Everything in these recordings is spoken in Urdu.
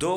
2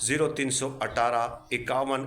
0318 51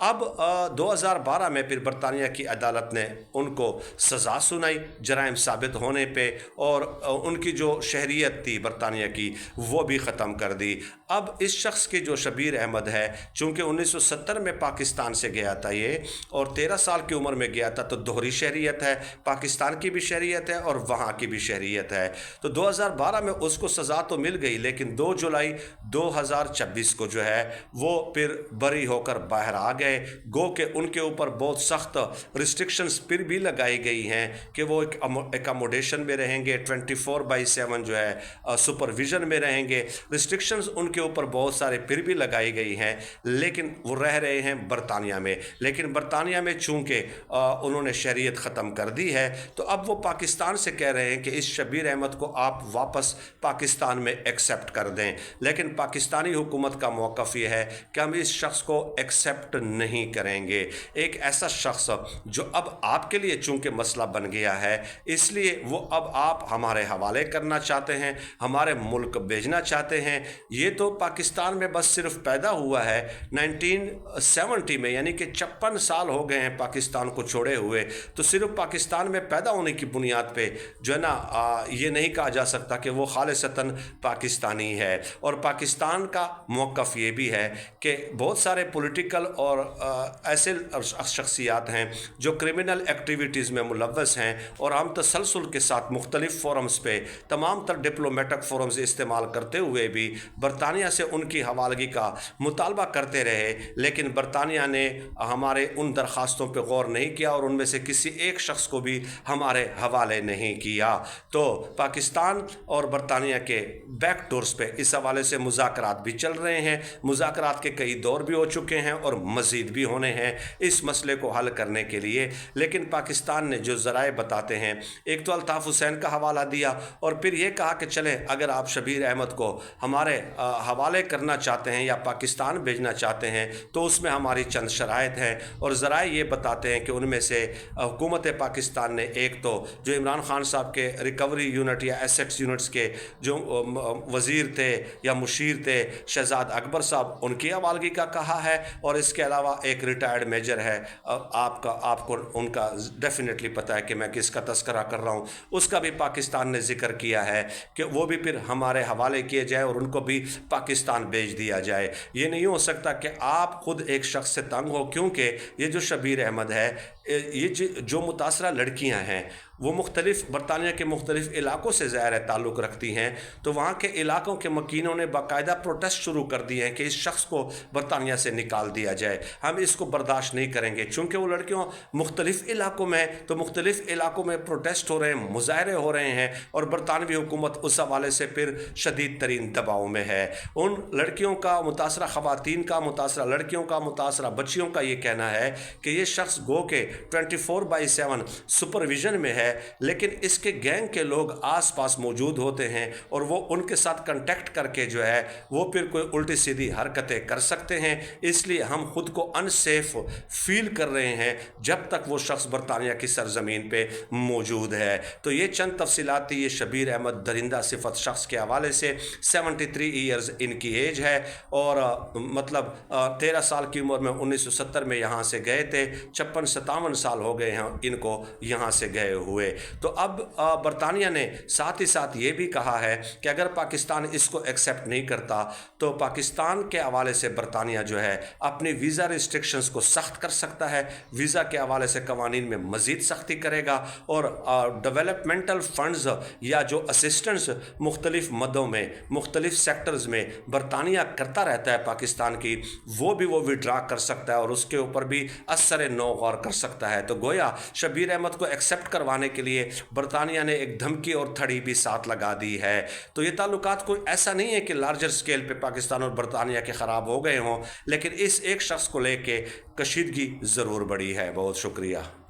اب 2012 میں پھر برطانیہ کی عدالت نے ان کو سزا سنائی جرائم ثابت ہونے پہ، اور ان کی جو شہریت تھی برطانیہ کی وہ بھی ختم کر دی۔ اب اس شخص کی جو شبیر احمد ہے، چونکہ 1970 میں پاکستان سے گیا تھا یہ، اور 13 سال کی عمر میں گیا تھا، تو دوہری شہریت ہے، پاکستان کی بھی شہریت ہے اور وہاں کی بھی شہریت ہے۔ تو 2012 میں اس کو سزا تو مل گئی، لیکن 2 جولائی 2024 کو جو ہے وہ پھر بری ہو کر باہر آ گئے۔ گو کہ ان کے اوپر بہت سخت ریسٹرکشنز پھر بھی لگائی گئی ہیں کہ وہ ایک اکاموڈیشن میں رہیں گے، 24/7 جو ہے سپرویژن میں رہیں گے۔ ریسٹرکشنز ان کے اوپر بہت سارے پھر بھی لگائی گئی ہیں، لیکن وہ رہ رہے ہیں برطانیہ میں۔ لیکن برطانیہ میں چونکہ انہوں نے شہریت ختم کر دی ہے، تو اب وہ پاکستان سے کہہ رہے ہیں کہ اس شبیر احمد کو آپ واپس پاکستان میں ایکسیپٹ کر دیں، لیکن پاکستانی حکومت کا موقف یہ ہے کہ ہم اس شخص کو ایکسیپٹ نہیں کریں گے۔ ایک ایسا شخص جو اب آپ کے لیے چونکہ مسئلہ بن گیا ہے، اس لیے وہ اب آپ ہمارے حوالے کرنا چاہتے ہیں، ہمارے ملک بھیجنا چاہتے ہیں۔ یہ تو پاکستان میں بس صرف پیدا ہوا ہے 1970 میں، یعنی کہ 56 سال ہو گئے ہیں پاکستان کو چھوڑے ہوئے، تو صرف پاکستان میں پیدا ہونے کی بنیاد پہ جو ہے نا یہ نہیں کہا جا سکتا کہ وہ خالصتاً پاکستانی ہے۔ اور پاکستان کا موقف یہ بھی ہے کہ بہت سارے پولیٹیکل اور ایسے شخصیات ہیں جو کرمنل ایکٹیویٹیز میں ملوث ہیں، اور ہم تسلسل کے ساتھ مختلف فورمز پہ تمام تر ڈپلومیٹک فورمز استعمال کرتے ہوئے بھی برطانیہ سے ان کی حوالگی کا مطالبہ کرتے رہے، لیکن برطانیہ نے ہمارے ان درخواستوں پہ غور نہیں کیا اور ان میں سے کسی ایک شخص کو بھی ہمارے حوالے نہیں کیا۔ تو پاکستان اور برطانیہ کے بیک ڈورز پہ اس حوالے سے مذاکرات بھی چل رہے ہیں، مذاکرات کے کئی دور بھی ہو چکے ہیں اور مزید بھی ہونے ہیں اس مسئلے کو حل کرنے کے لیے۔ لیکن پاکستان نے جو ذرائع بتاتے ہیں، ایک تو الطاف حسین کا حوالہ دیا، اور پھر یہ کہا کہ چلے اگر آپ شبیر احمد کو ہمارے حوالے کرنا چاہتے ہیں یا پاکستان بھیجنا چاہتے ہیں تو اس میں ہماری چند شرائط ہیں، اور ذرائع یہ بتاتے ہیں کہ ان میں سے حکومت پاکستان نے ایک تو جو عمران خان صاحب کے ریکوری یونٹ یا ایسیٹس یونٹس کے جو وزیر تھے یا مشیر تھے شہزاد اکبر صاحب، ان کی حوالگی کا کہا ہے، اور اس کے علاوہ ایک ریٹائرڈ میجر ہے، آپ کو ان کا ڈیفینیٹلی پتہ ہے کہ میں کس کا تذکرہ کر رہا ہوں، اس کا بھی پاکستان نے ذکر کیا ہے کہ وہ بھی پھر ہمارے حوالے کیے جائے اور ان کو بھی پاکستان بھیج دیا جائے۔ یہ نہیں ہو سکتا کہ آپ خود ایک شخص سے تنگ ہو، کیونکہ یہ جو شبیر احمد ہے، یہ جو متاثرہ لڑکیاں ہیں وہ مختلف برطانیہ کے مختلف علاقوں سے ظاہر ہے تعلق رکھتی ہیں، تو وہاں کے علاقوں کے مکینوں نے باقاعدہ پروٹیسٹ شروع کر دیے ہیں کہ اس شخص کو برطانیہ سے نکال دیا جائے، ہم اس کو برداشت نہیں کریں گے۔ چونکہ وہ لڑکیوں مختلف علاقوں میں، تو مختلف علاقوں میں پروٹیسٹ ہو رہے ہیں، مظاہرے ہو رہے ہیں، اور برطانوی حکومت اس حوالے سے پھر شدید ترین دباؤ میں ہے۔ ان لڑکیوں کا، متاثرہ خواتین کا، متاثرہ لڑکیوں کا، متاثرہ بچیوں کا یہ کہنا ہے کہ یہ شخص گو کہ 24/7 سپرویژن میں ہے، لیکن اس کے گینگ کے لوگ آس پاس موجود ہوتے ہیں اور وہ ان کے ساتھ کنٹیکٹ کر کے جو ہے وہ پھر کوئی الٹی سیدھی حرکتیں کر سکتے ہیں، اس لیے ہم خود کو ان سیف فیل کر رہے ہیں جب تک وہ شخص برطانیہ کی سرزمین پہ موجود ہے۔ تو یہ چند تفصیلات تھی یہ شبیر احمد درندہ صفت شخص کے حوالے سے۔ 73 ایئرز ان کی ایج ہے، اور مطلب 13 سال کی عمر میں 1970 میں یہاں سے گئے تھے، 56-57 سال ہو گئے ہیں ان کو یہاں سے گئے ہوئے۔ تو اب برطانیہ نے ساتھ ہی ساتھ یہ بھی کہا ہے کہ اگر پاکستان اس کو ایکسیپٹ نہیں کرتا تو پاکستان کے حوالے سے برطانیہ جو ہے اپنی ویزا ریسٹرکشنز کو سخت کر سکتا ہے، ویزا کے حوالے سے قوانین میں مزید سختی کرے گا، اور ڈیولپمنٹل فنڈز یا جو اسسٹنس مختلف مدوں میں، مختلف سیکٹرز میں برطانیہ کرتا رہتا ہے پاکستان کی، وہ بھی وہ وڈرا کر سکتا ہے اور اس کے اوپر بھی اثر نو غور کر سکتا ہے۔ تو گویا شبیر احمد کو ایکسیپٹ کروانے کے لیے برطانیہ نے ایک دھمکی اور تھڑی بھی ساتھ لگا دی ہے۔ تو یہ تعلقات کوئی ایسا نہیں ہے کہ لارجر سکیل پہ پاکستان اور برطانیہ کے خراب ہو گئے ہوں، لیکن اس ایک شخص کو لے کے کشیدگی ضرور بڑھی ہے۔ بہت شکریہ۔